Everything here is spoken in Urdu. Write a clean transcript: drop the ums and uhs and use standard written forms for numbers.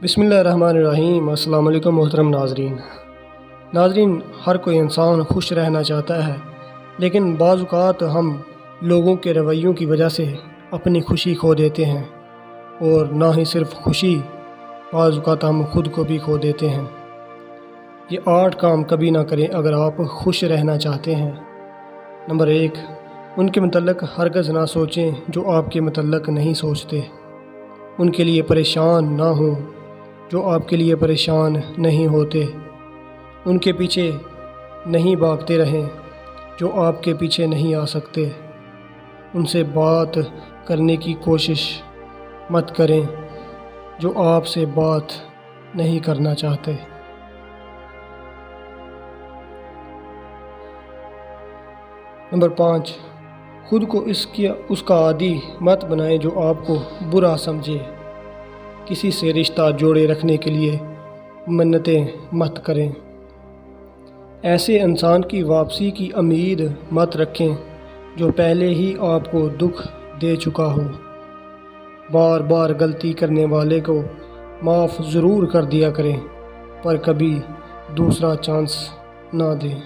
بسم اللہ الرحمن الرحیم۔ السلام علیکم محترم ناظرین، ہر کوئی انسان خوش رہنا چاہتا ہے، لیکن بعض اوقات ہم لوگوں کے رویوں کی وجہ سے اپنی خوشی کھو دیتے ہیں، اور نہ ہی صرف خوشی، بعض اوقات ہم خود کو بھی کھو دیتے ہیں۔ یہ 8 کام کبھی نہ کریں اگر آپ خوش رہنا چاہتے ہیں۔ نمبر 1، ان کے متعلق ہرگز نہ سوچیں جو آپ کے متعلق نہیں سوچتے۔ ان کے لیے پریشان نہ ہوں جو آپ کے لیے پریشان نہیں ہوتے۔ ان کے پیچھے نہیں بھاگتے رہیں جو آپ کے پیچھے نہیں آ سکتے۔ ان سے بات کرنے کی کوشش مت کریں جو آپ سے بات نہیں کرنا چاہتے۔ نمبر 5، خود کو اس کا عادی مت بنائیں جو آپ کو برا سمجھے۔ کسی سے رشتہ جوڑے رکھنے کے لیے منتیں مت کریں۔ ایسے انسان کی واپسی کی امید مت رکھیں جو پہلے ہی آپ کو دکھ دے چکا ہو۔ بار بار غلطی کرنے والے کو معاف ضرور کر دیا کریں، پر کبھی دوسرا چانس نہ دیں۔